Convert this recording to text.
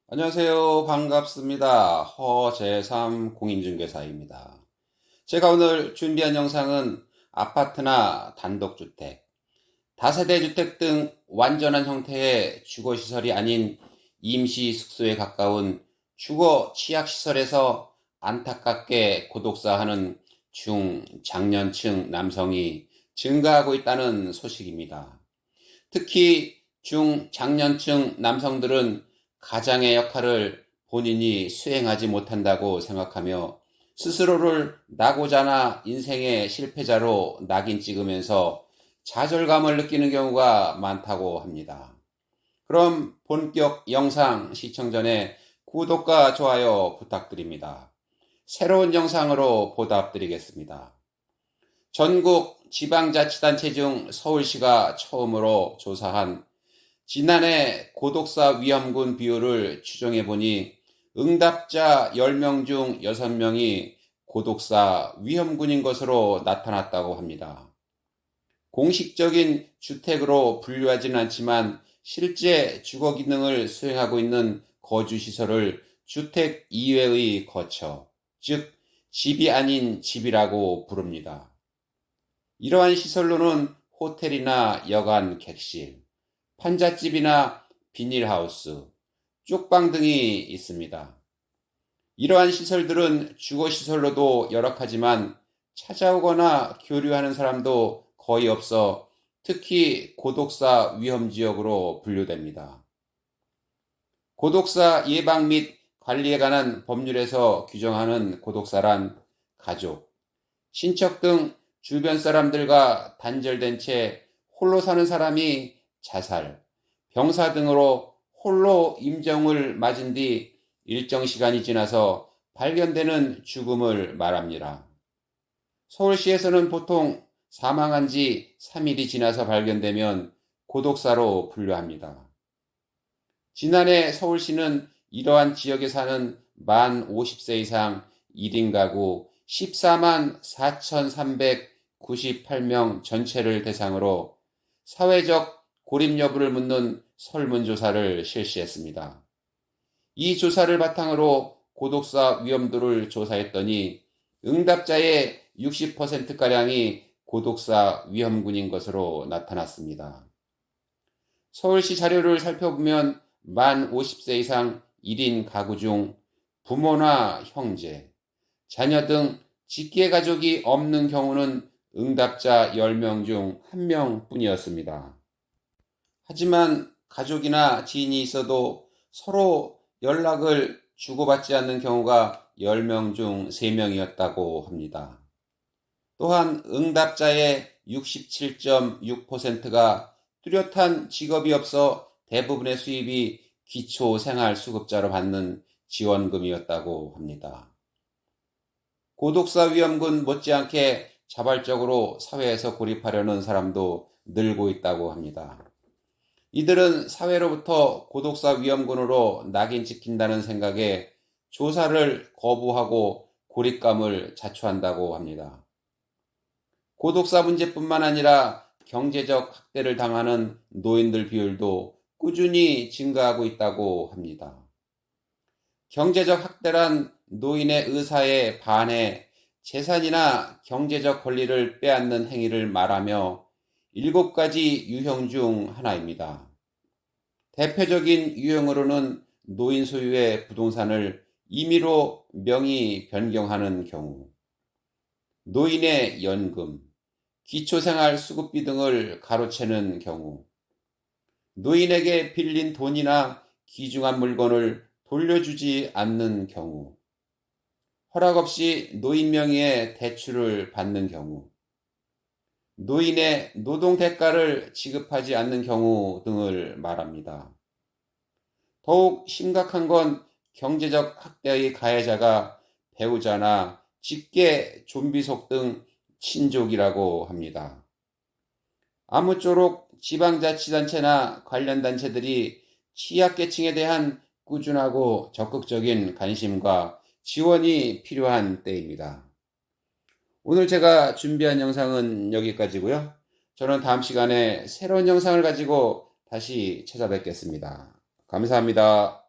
안녕하세요. 반갑습니다. 허재삼 공인중개사입니다. 제가 오늘 준비한 영상은 아파트나 단독주택, 다세대 주택 등 완전한 형태의 주거시설이 아닌 임시숙소에 가까운 주거 취약시설에서 안타깝게 고독사하는 중장년층 남성이 증가하고 있다는 소식입니다. 특히 중장년층 남성들은 가장의 역할을 본인이 수행하지 못한다고 생각하며 스스로를 나고자나 인생의 실패자로 낙인 찍으면서 좌절감을 느끼는 경우가 많다고 합니다. 그럼 본격 영상 시청 전에 구독과 좋아요 부탁드립니다. 새로운 영상으로 보답드리겠습니다. 전국 지방자치단체 중 서울시가 처음으로 조사한 지난해 고독사 위험군 비율을 추정해보니 응답자 10명 중 6명이 고독사 위험군인 것으로 나타났다고 합니다. 공식적인 주택으로 분류하지는 않지만 실제 주거 기능을 수행하고 있는 거주시설을 주택 이외의 거처, 즉 집이 아닌 집이라고 부릅니다. 이러한 시설로는 호텔이나 여관 객실, 판잣집이나 비닐하우스, 쪽방 등이 있습니다. 이러한 시설들은 주거시설로도 열악하지만 찾아오거나 교류하는 사람도 거의 없어 특히 고독사 위험지역으로 분류됩니다. 고독사 예방 및 관리에 관한 법률에서 규정하는 고독사란 가족, 친척 등 주변 사람들과 단절된 채 홀로 사는 사람이 자살, 병사 등으로 홀로 임종을 맞은 뒤 일정 시간이 지나서 발견되는 죽음을 말합니다. 서울시에서는 보통 사망한 지 3일이 지나서 발견되면 고독사로 분류합니다. 지난해 서울시는 이러한 지역에 사는 만 50세 이상 1인 가구 14만 4,398명 전체를 대상으로 사회적 고립 여부를 묻는 설문조사를 실시했습니다. 이 조사를 바탕으로 고독사 위험도를 조사했더니 응답자의 60%가량이 고독사 위험군인 것으로 나타났습니다. 서울시 자료를 살펴보면 만 50세 이상 1인 가구 중 부모나 형제, 자녀 등 직계 가족이 없는 경우는 응답자 10명 중 1명 뿐이었습니다. 하지만 가족이나 지인이 있어도 서로 연락을 주고받지 않는 경우가 10명 중 3명이었다고 합니다. 또한 응답자의 67.6%가 뚜렷한 직업이 없어 대부분의 수입이 기초생활수급자로 받는 지원금이었다고 합니다. 고독사 위험군 못지않게 자발적으로 사회에서 고립하려는 사람도 늘고 있다고 합니다. 이들은 사회로부터 고독사 위험군으로 낙인 찍힌다는 생각에 조사를 거부하고 고립감을 자초한다고 합니다. 고독사 문제뿐만 아니라 경제적 학대를 당하는 노인들 비율도 꾸준히 증가하고 있다고 합니다. 경제적 학대란 노인의 의사에 반해 재산이나 경제적 권리를 빼앗는 행위를 말하며 7가지 유형 중 하나입니다. 대표적인 유형으로는 노인 소유의 부동산을 임의로 명의 변경하는 경우, 노인의 연금, 기초생활수급비 등을 가로채는 경우, 노인에게 빌린 돈이나 귀중한 물건을 돌려주지 않는 경우, 허락 없이 노인 명의의 대출을 받는 경우, 노인의 노동 대가를 지급하지 않는 경우 등을 말합니다. 더욱 심각한 건 경제적 학대의 가해자가 배우자나 직계 좀비속 등 친족이라고 합니다. 아무쪼록 지방자치단체나 관련 단체들이 취약계층에 대한 꾸준하고 적극적인 관심과 지원이 필요한 때입니다. 오늘 제가 준비한 영상은 여기까지고요. 저는 다음 시간에 새로운 영상을 가지고 다시 찾아뵙겠습니다. 감사합니다.